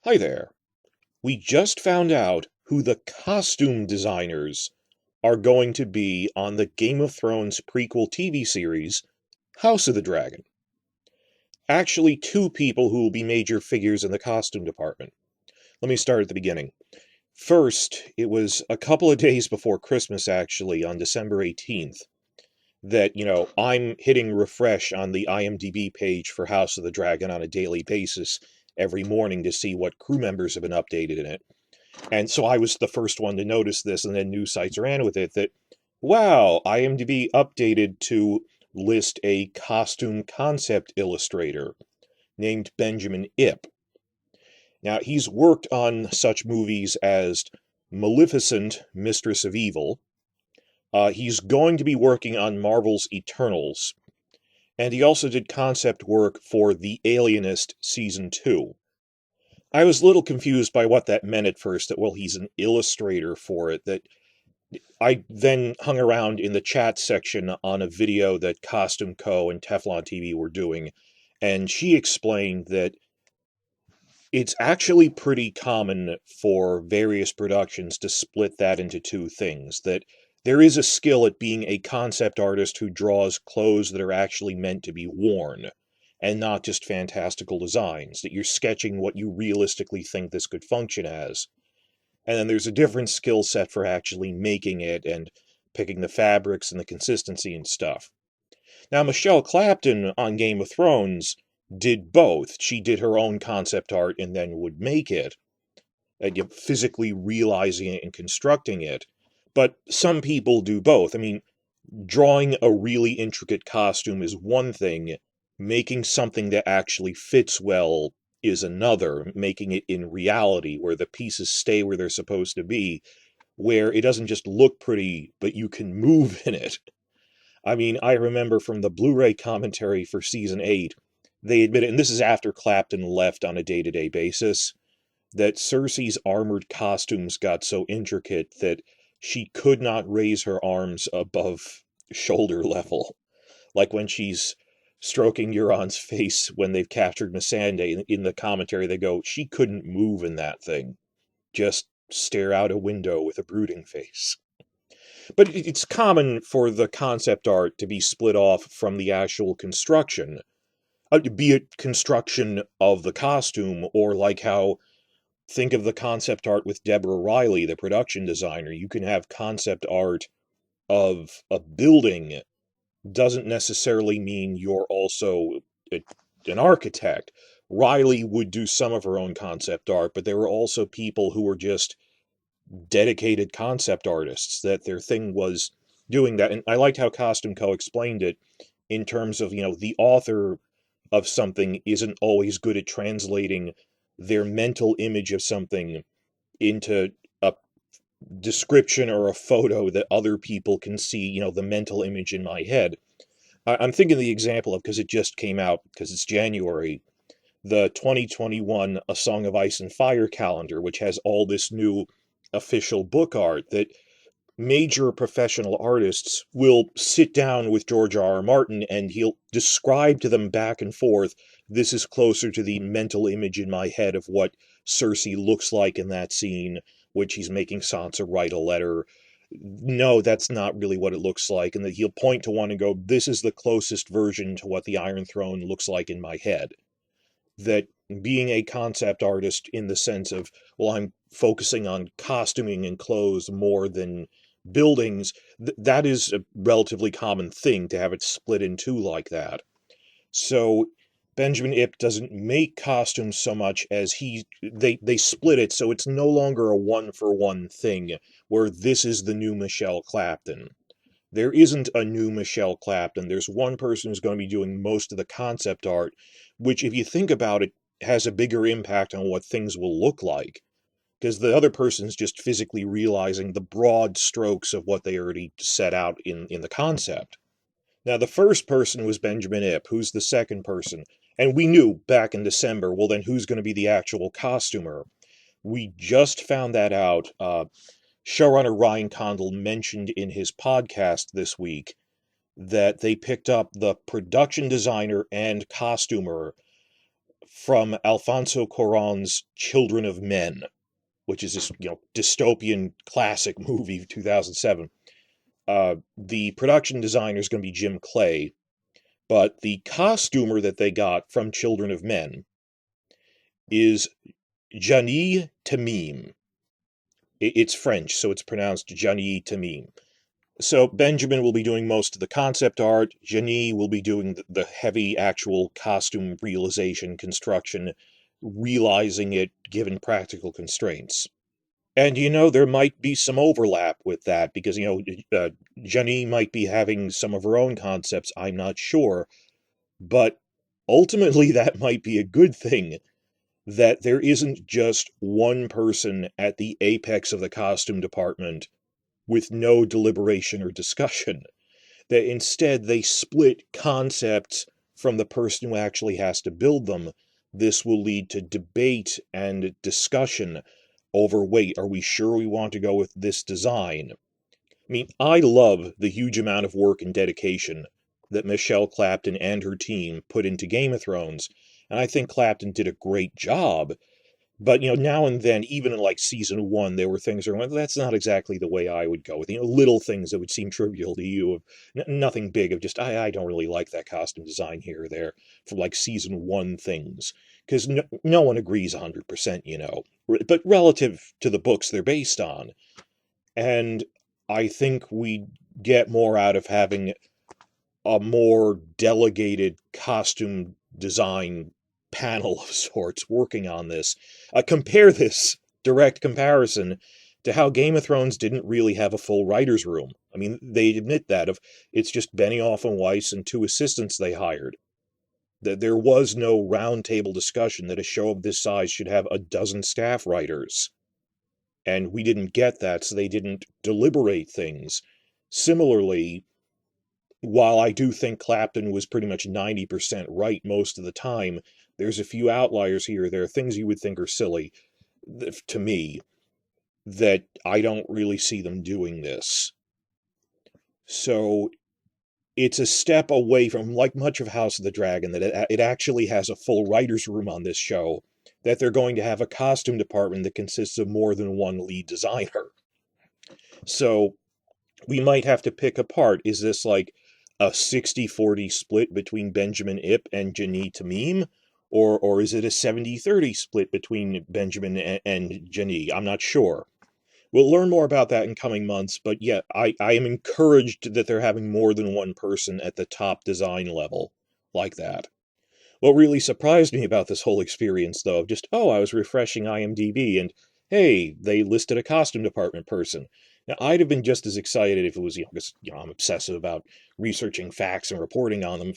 Hi there. We just found out who the costume designers are going to be on the Game of Thrones prequel TV series, House of the Dragon. Actually, two people who will be major figures in the costume department. Let me start at the beginning. First, it was a couple of days before Christmas, actually, on December 18th, that, I'm hitting refresh on the IMDb page for House of the Dragon on a daily basis every morning to see what crew members have been updated in it. And so I was the first one to notice this, and then news sites ran with it that, wow, IMDb updated to list a costume concept illustrator named Benjamin Ip. Now, he's worked on such movies as Maleficent, Mistress of Evil. He's going to be working on Marvel's Eternals. And he also did concept work for The Alienist Season 2. I was a little confused by what that meant at first, that, well, he's an illustrator for it, that I then hung around in the chat section on a video that Costume Co. and Teflon TV were doing, and she explained that it's actually pretty common for various productions to split that into two things, that there is a skill at being a concept artist who draws clothes that are actually meant to be worn, and not just fantastical designs, that you're sketching what you realistically think this could function as. And then there's a different skill set for actually making it and picking the fabrics and the consistency and stuff. Now, Michelle Clapton on Game of Thrones did both. She did her own concept art and then would make it, physically realizing it and constructing it. But some people do both. I mean, drawing a really intricate costume is one thing. Making something that actually fits well is another, making it in reality, where the pieces stay where they're supposed to be, where it doesn't just look pretty, but you can move in it. I mean, I remember from the Blu-ray commentary for Season 8, they admitted, and this is after Clapton left on a day-to-day basis, that Cersei's armored costumes got so intricate that she could not raise her arms above shoulder level. Like when she's stroking Euron's face when they've captured Missandei, in the commentary they go, she couldn't move in that thing. Just stare out a window with a brooding face. But it's common for the concept art to be split off from the actual construction, be it construction of the costume, or like how, think of the concept art with Deborah Riley, the production designer. You can have concept art of a building, doesn't necessarily mean you're also an architect. Riley would do some of her own concept art, but there were also people who were just dedicated concept artists, that their thing was doing that. And I liked how Costume Co. explained it in terms of, the author of something isn't always good at translating their mental image of something into a description or a photo that other people can see, the mental image in my head. I'm thinking the example of, because it just came out, because it's January, the 2021 A Song of Ice and Fire calendar, which has all this new official book art that major professional artists will sit down with George R.R. Martin and he'll describe to them back and forth, this is closer to the mental image in my head of what Cersei looks like in that scene, which he's making Sansa write a letter. No, that's not really what it looks like. And that he'll point to one and go, this is the closest version to what the Iron Throne looks like in my head. That being a concept artist in the sense of, well, I'm focusing on costuming and clothes more than buildings, that is a relatively common thing to have it split in two like that. So Benjamin Ip doesn't make costumes so much as they split it, so it's no longer a one-for-one thing, where this is the new Michelle Clapton. There isn't a new Michelle Clapton. There's one person who's going to be doing most of the concept art, which, if you think about it, has a bigger impact on what things will look like. Because the other person's just physically realizing the broad strokes of what they already set out in the concept. Now, the first person was Benjamin Ip, who's the second person. And we knew back in December, well, then who's going to be the actual costumer? We just found that out. Showrunner Ryan Condal mentioned in his podcast this week that they picked up the production designer and costumer from Alfonso Cuarón's Children of Men, which is this, dystopian classic movie of 2007. The production designer is going to be Jim Clay, but the costumer that they got from Children of Men is Jeannie Tamim. It's French, so it's pronounced Jeannie Tamim. So Benjamin will be doing most of the concept art. Jeannie will be doing the heavy actual costume realization, construction, realizing it given practical constraints. And, there might be some overlap with that because, Jeannie might be having some of her own concepts. I'm not sure. But ultimately, that might be a good thing, that there isn't just one person at the apex of the costume department with no deliberation or discussion, that instead they split concepts from the person who actually has to build them. This will lead to debate and discussion over, wait, are we sure we want to go with this design? I mean, I love the huge amount of work and dedication that Michelle Clapton and her team put into Game of Thrones, and I think Clapton did a great job. But, now and then, even in like season 1, there were things where, well, that's not exactly the way I would go with, little things that would seem trivial to you, nothing big, of just, I don't really like that costume design here or there, from like season 1 things. Because no one agrees 100%, but relative to the books they're based on. And I think we get more out of having a more delegated costume design panel of sorts working on this. Compare this direct comparison to how Game of Thrones didn't really have a full writer's room. I mean, they admit that. It's just Benioff and Weiss and 2 assistants they hired. That there was no roundtable discussion that a show of this size should have a dozen staff writers. And we didn't get that, so they didn't deliberate things. Similarly, while I do think Clapton was pretty much 90% right most of the time, there's a few outliers here. There are things you would think are silly, to me, that I don't really see them doing this. So it's a step away from, like much of House of the Dragon, that it actually has a full writer's room on this show, that they're going to have a costume department that consists of more than one lead designer. So we might have to pick apart, is this like a 60-40 split between Benjamin Ip and Jeannie Tamim? Or is it a 70-30 split between Benjamin and Jeannie? I'm not sure. We'll learn more about that in coming months, but yeah, I am encouraged that they're having more than one person at the top design level like that. What really surprised me about this whole experience, though, I was refreshing IMDb, and hey, they listed a costume department person. Now, I'd have been just as excited if it was, because, I'm obsessive about researching facts and reporting on them.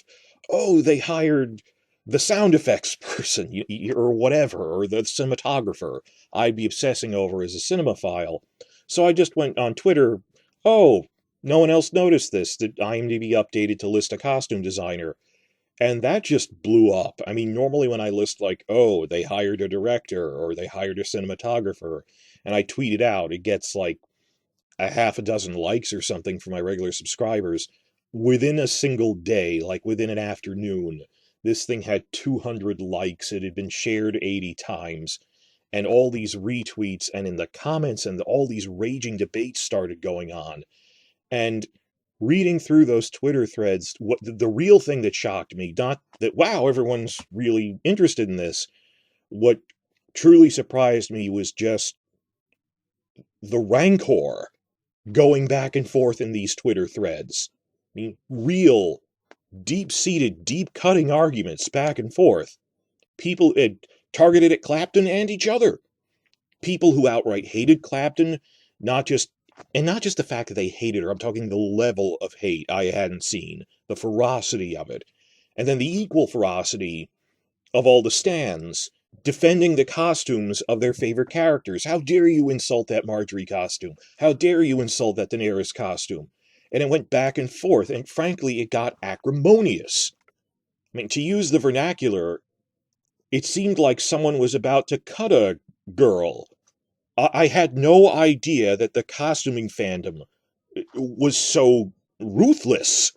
Oh, they hired the sound effects person, or whatever, or the cinematographer. I'd be obsessing over as a cinemaphile. So I just went on Twitter, oh, no one else noticed this, that IMDb updated to list a costume designer. And that just blew up. I mean, normally when I list like, oh, they hired a director or they hired a cinematographer, and I tweet it out, it gets like a half a dozen likes or something for my regular subscribers. Within a single day, like within an afternoon, this thing had 200 likes. It had been shared 80 times. And all these retweets, and in the comments, and all these raging debates started going on. And reading through those Twitter threads, what the real thing that shocked me, not that, wow, everyone's really interested in this. What truly surprised me was just the rancor going back and forth in these Twitter threads. I mean, real, deep-seated, deep-cutting arguments back and forth. People targeted at Clapton and each other. People who outright hated Clapton, not just the fact that they hated her, I'm talking the level of hate I hadn't seen, the ferocity of it, and then the equal ferocity of all the stans defending the costumes of their favorite characters. How dare you insult that Marjorie costume? How dare you insult that Daenerys costume? And it went back and forth, and frankly, it got acrimonious. I mean, to use the vernacular, it seemed like someone was about to cut a girl. I had no idea that the costuming fandom was so ruthless.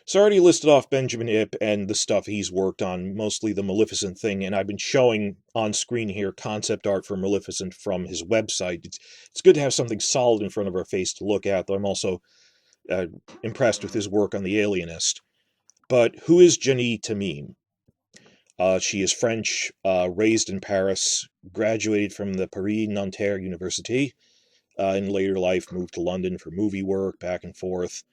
So I already listed off Benjamin Ip and the stuff he's worked on, mostly the Maleficent thing, and I've been showing on screen here concept art for Maleficent from his website. It's good to have something solid in front of our face to look at, though I'm also impressed with his work on The Alienist. But who is Jeannie Tamim? She is French, raised in Paris, graduated from the Paris Nanterre University. In later life, moved to London for movie work, back and forth.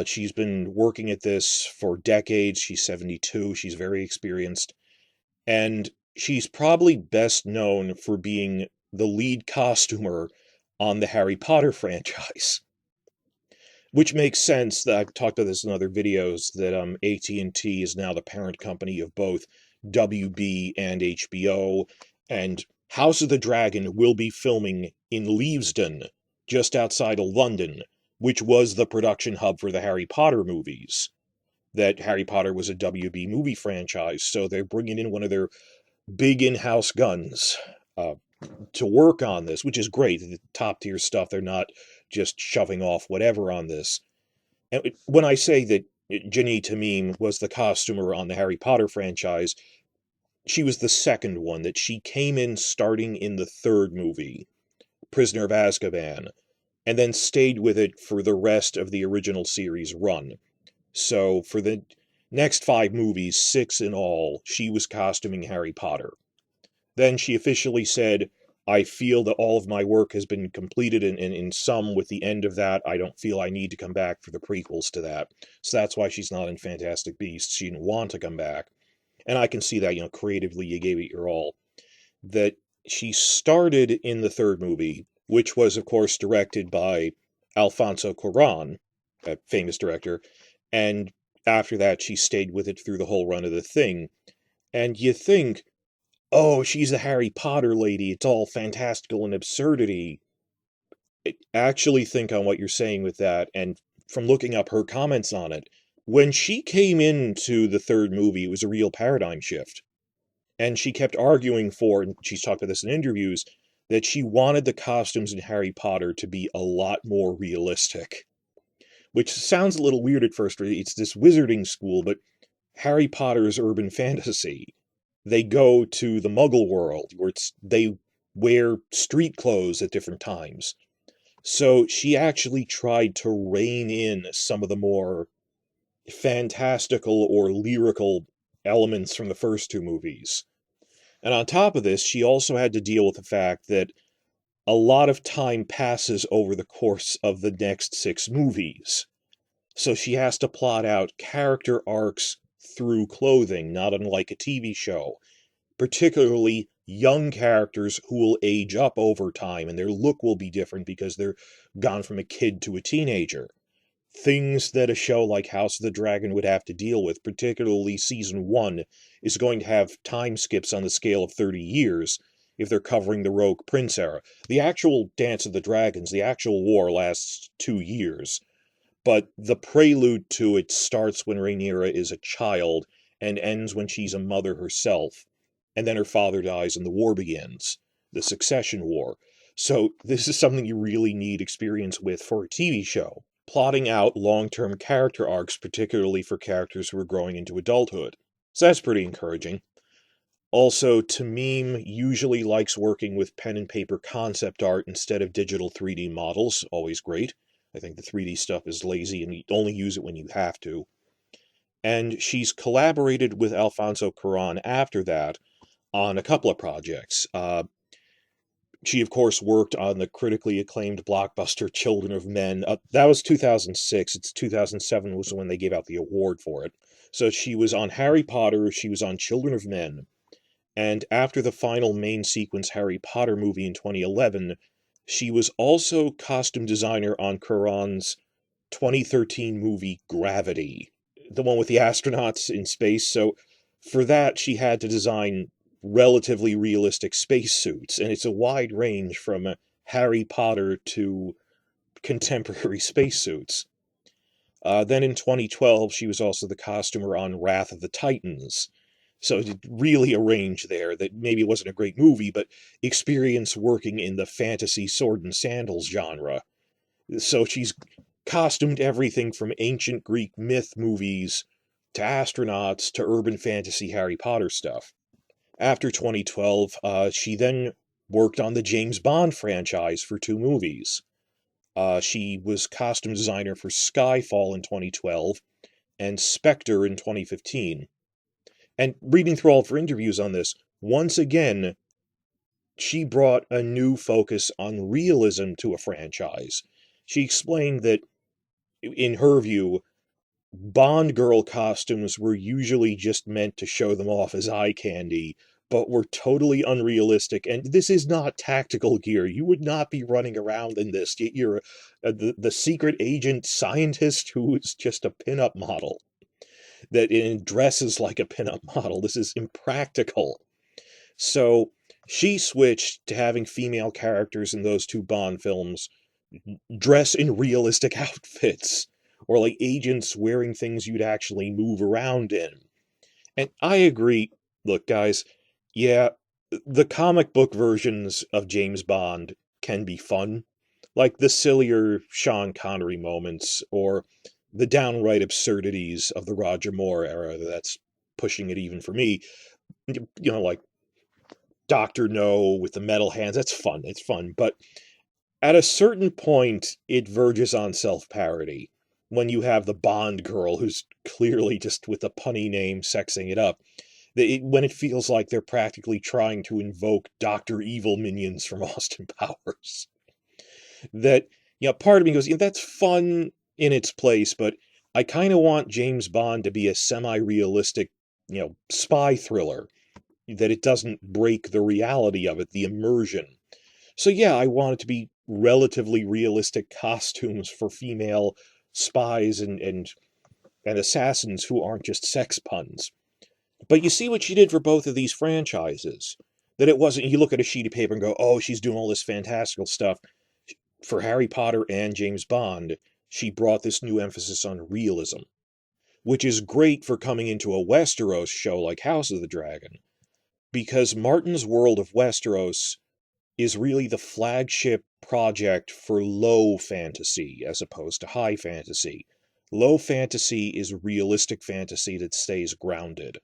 She's been working at this for decades. She's 72. She's very experienced. And she's probably best known for being the lead costumer on the Harry Potter franchise. Which makes sense. That I've talked about this in other videos, that AT&T is now the parent company of both WB and HBO, and House of the Dragon will be filming in Leavesden, just outside of London, which was the production hub for the Harry Potter movies. That Harry Potter was a WB movie franchise, so they're bringing in one of their big in-house guns to work on this, which is great. The top-tier stuff, they're not just shoving off whatever on this. And when I say that Jeannie Tamim was the costumer on the Harry Potter franchise, she was the second one, that she came in starting in the third movie, Prisoner of Azkaban, and then stayed with it for the rest of the original series run. So for the next 5 movies, 6 in all, she was costuming Harry Potter. Then she officially said, I feel that all of my work has been completed, and in sum, with the end of that, I don't feel I need to come back for the prequels to that. So that's why she's not in Fantastic Beasts. She didn't want to come back. And I can see that, creatively you gave it your all. That she started in the third movie, which was, of course, directed by Alfonso Cuarón, a famous director, and after that she stayed with it through the whole run of the thing. And you think, oh, she's a Harry Potter lady, it's all fantastical and absurdity. Actually think on what you're saying with that, and from looking up her comments on it, when she came into the third movie, it was a real paradigm shift. And she kept arguing for, and she's talked about this in interviews, that she wanted the costumes in Harry Potter to be a lot more realistic. Which sounds a little weird at first. It's this wizarding school, but Harry Potter is urban fantasy. They go to the Muggle world, where they wear street clothes at different times. So she actually tried to rein in some of the more fantastical or lyrical elements from the first 2 movies. And on top of this, she also had to deal with the fact that a lot of time passes over the course of the next 6 movies. So she has to plot out character arcs through clothing, not unlike a TV show. Particularly young characters who will age up over time, and their look will be different because they're gone from a kid to a teenager. Things that a show like House of the Dragon would have to deal with, particularly Season 1, is going to have time skips on the scale of 30 years if they're covering the Rogue Prince era. The actual Dance of the Dragons, the actual war, lasts 2 years, but the prelude to it starts when Rhaenyra is a child and ends when she's a mother herself, and then her father dies and the war begins, the Succession War. So this is something you really need experience with for a TV show, plotting out long-term character arcs, particularly for characters who are growing into adulthood. So that's pretty encouraging. Also, Tamim usually likes working with pen and paper concept art instead of digital 3D models, always great. I think the 3D stuff is lazy and you only use it when you have to. And she's collaborated with Alfonso Cuarón after that on a couple of projects. She, of course, worked on the critically acclaimed blockbuster Children of Men. That was 2006. It's 2007 was when they gave out the award for it. So she was on Harry Potter, she was on Children of Men, and after the final main sequence Harry Potter movie in 2011, she was also costume designer on Cuarón's 2013 movie Gravity, the one with the astronauts in space. So for that, she had to design relatively realistic spacesuits, and it's a wide range from Harry Potter to contemporary spacesuits. Then in 2012, she was also the costumer on Wrath of the Titans. So really a range there that maybe it wasn't a great movie, but experience working in the fantasy sword and sandals genre. So she's costumed everything from ancient Greek myth movies to astronauts to urban fantasy Harry Potter stuff. After 2012, she then worked on the James Bond franchise for 2 movies. She was costume designer for Skyfall in 2012 and Spectre in 2015. And reading through all of her interviews on this, once again, she brought a new focus on realism to a franchise. She explained that, in her view, Bond girl costumes were usually just meant to show them off as eye candy, but were totally unrealistic. And this is not tactical gear. You would not be running around in this. You're the secret agent scientist who is just a pinup model that dresses like a pinup model. This is impractical. So she switched to having female characters in those 2 Bond films dress in realistic outfits, or like agents wearing things you'd actually move around in. And I agree. Look, guys, yeah, the comic book versions of James Bond can be fun, like the sillier Sean Connery moments, or the downright absurdities of the Roger Moore era. That's pushing it even for me. Like Dr. No with the metal hands. That's fun. It's fun. But at a certain point, it verges on self-parody. When you have the Bond girl who's clearly just with a punny name sexing it up. When it feels like they're practically trying to invoke Dr. Evil minions from Austin Powers. That, part of me goes, that's fun in its place, but I kind of want James Bond to be a semi-realistic, spy thriller. That it doesn't break the reality of it, the immersion. So yeah, I want it to be relatively realistic costumes for female spies and assassins who aren't just sex puns. But you see what she did for both of these franchises. That it wasn't, you look at a sheet of paper and go, oh, she's doing all this fantastical stuff. For Harry Potter and James Bond, she brought this new emphasis on realism, which is great for coming into a Westeros show like House of the Dragon, because Martin's World of Westeros is really the flagship project for low fantasy as opposed to high fantasy. Low fantasy is realistic fantasy that stays grounded.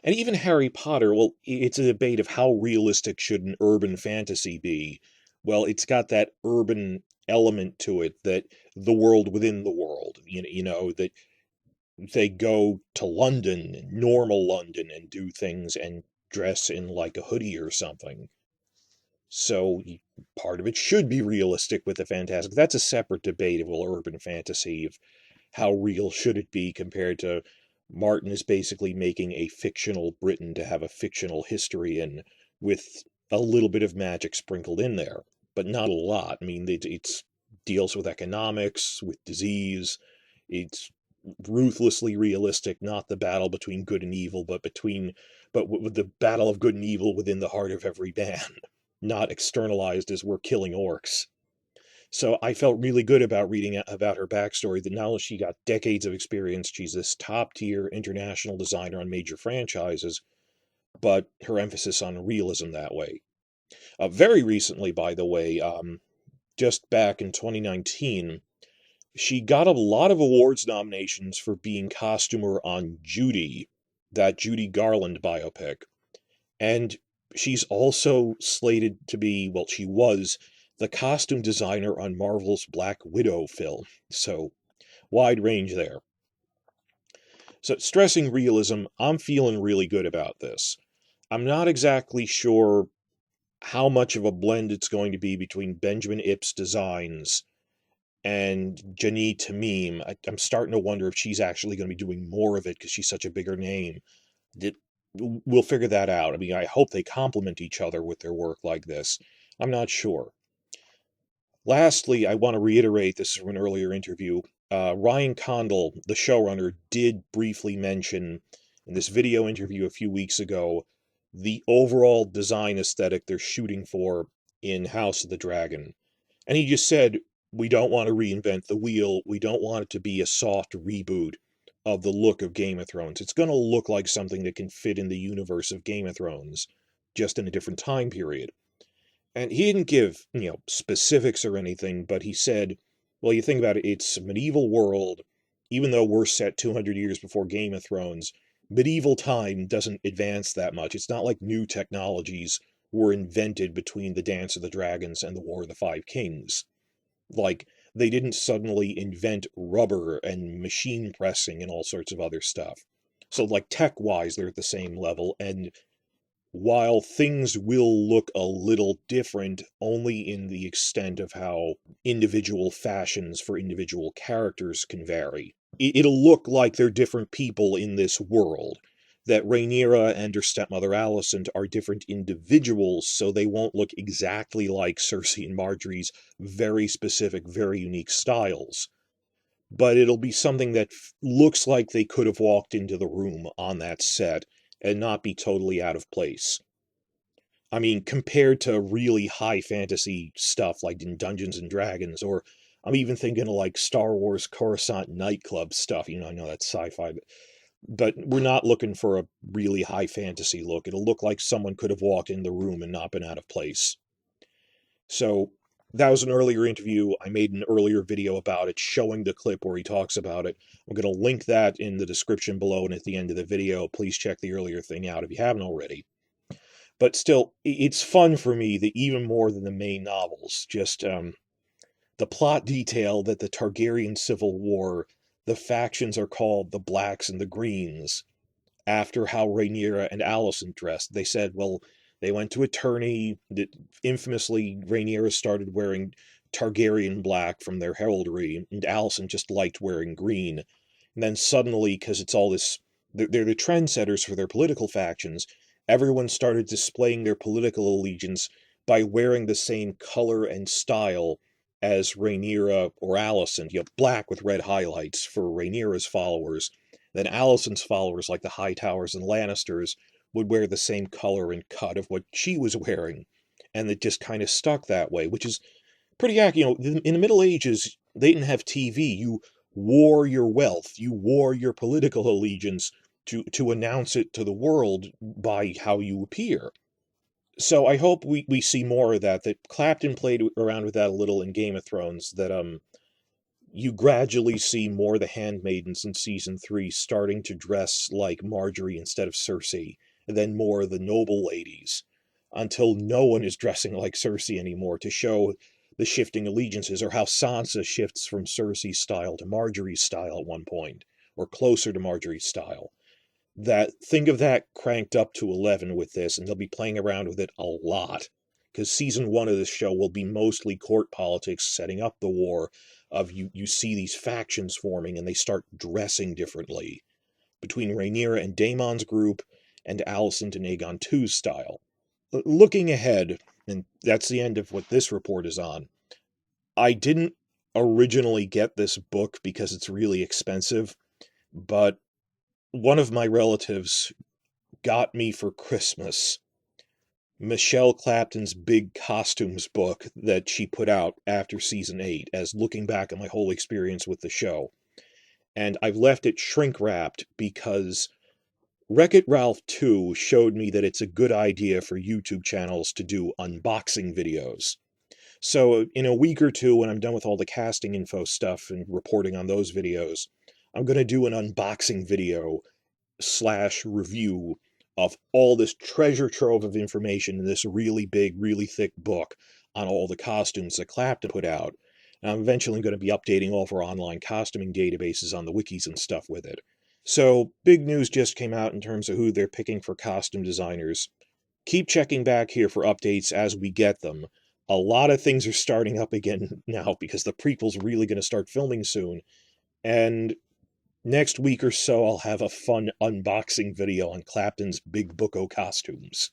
And even Harry Potter, well, it's a debate of how realistic should an urban fantasy be. Well, it's got that urban element to it, that the world within the world, that they go to London, normal London, and do things and dress in like a hoodie or something. So part of it should be realistic with the fantastic. That's a separate debate of urban fantasy, of how real should it be compared to Martin is basically making a fictional Britain to have a fictional history in, with a little bit of magic sprinkled in there, but not a lot. I mean, it deals with economics, with disease. It's ruthlessly realistic, not the battle between good and evil, but with the battle of good and evil within the heart of every man, not externalized as we're killing orcs. So I felt really good about reading about her backstory, that not only she got decades of experience, she's this top-tier international designer on major franchises, but her emphasis on realism that way. Very recently, by the way, just back in 2019, she got a lot of awards nominations for being costumer on Judy, that Judy Garland biopic. And she's also slated to be, well, she was the costume designer on Marvel's Black Widow film. So, wide range there. So, stressing realism, I'm feeling really good about this. I'm not exactly sure how much of a blend it's going to be between Benjamin Ip's designs and Jeannie Tamim. I'm starting to wonder if she's actually going to be doing more of it because she's such a bigger name. We'll figure that out. I mean, I hope they complement each other with their work like this. I'm not sure. Lastly, I want to reiterate, this is from an earlier interview, Ryan Condal, the showrunner, did briefly mention in this video interview a few weeks ago the overall design aesthetic they're shooting for in House of the Dragon. And he just said, we don't want to reinvent the wheel. We don't want it to be a soft reboot of the look of Game of Thrones. It's going to look like something that can fit in the universe of Game of Thrones, just in a different time period. And he didn't give, specifics or anything, but he said Well, you think about it, it's a medieval world. Even though we're set 200 years before Game of Thrones, medieval time doesn't advance that much. It's not like new technologies were invented between the Dance of the Dragons and the War of the Five Kings. Like, they didn't suddenly invent rubber and machine pressing and all sorts of other stuff. So, like, tech-wise, they're at the same level, and while things will look a little different only in the extent of how individual fashions for individual characters can vary, it'll look like they're different people in this world. That Rhaenyra and her stepmother Alicent are different individuals, so they won't look exactly like Cersei and Marjorie's very specific, very unique styles. But it'll be something that looks like they could have walked into the room on that set and not be totally out of place. I mean, compared to really high fantasy stuff like in Dungeons and Dragons, or I'm even thinking of like Star Wars Coruscant nightclub stuff. I know that's sci-fi, but we're not looking for a really high fantasy look. It'll look like someone could have walked in the room and not been out of place. So that was an earlier interview. I made an earlier video about it, showing the clip where he talks about it. I'm going to link that in the description below and at the end of the video. Please check the earlier thing out if you haven't already. But still, it's fun for me that even more than the main novels, just the plot detail that the Targaryen Civil War, the factions are called the Blacks and the Greens, after how Rhaenyra and Alicent dressed. They said, well, they went to a tourney. Infamously, Rhaenyra started wearing Targaryen black from their heraldry, and Alicent just liked wearing green. And then suddenly, because it's all this, they're the trendsetters for their political factions, everyone started displaying their political allegiance by wearing the same color and style as Rhaenyra or Alicent, black with red highlights for Rhaenyra's followers. Then Alicent's followers, like the Hightowers and Lannisters, would wear the same color and cut of what she was wearing. And it just kind of stuck that way, which is pretty accurate. In the Middle Ages, they didn't have TV. You wore your wealth, you wore your political allegiance to announce it to the world by how you appear. So I hope we see more of that. That Clapton played around with that a little in Game of Thrones. That you gradually see more the handmaidens in season 3 starting to dress like Marjorie instead of Cersei, and then more the noble ladies, until no one is dressing like Cersei anymore, to show the shifting allegiances, or how Sansa shifts from Cersei's style to Marjorie's style at one point, or closer to Marjorie's style. Think of that cranked up to 11 with this, and they'll be playing around with it a lot, because season 1 of this show will be mostly court politics setting up the war. Of you see these factions forming and they start dressing differently between Rhaenyra and Daemon's group and Alicent and Aegon II's style. Looking ahead, and that's the end of what this report is on, I didn't originally get this book because it's really expensive, but one of my relatives got me for Christmas Michelle Clapton's big costumes book that she put out after season 8, as looking back at my whole experience with the show. And I've left it shrink wrapped because Wreck-It Ralph 2 showed me that it's a good idea for YouTube channels to do unboxing videos. So in a week or two, when I'm done with all the casting info stuff and reporting on those videos, I'm going to do an unboxing video / review of all this treasure trove of information in this really big, really thick book on all the costumes that Clapton put out. And I'm eventually going to be updating all of our online costuming databases on the wikis and stuff with it. So, big news just came out in terms of who they're picking for costume designers. Keep checking back here for updates as we get them. A lot of things are starting up again now because the prequel's really going to start filming soon. And next week or so, I'll have a fun unboxing video on Clapton's Big Book o' costumes.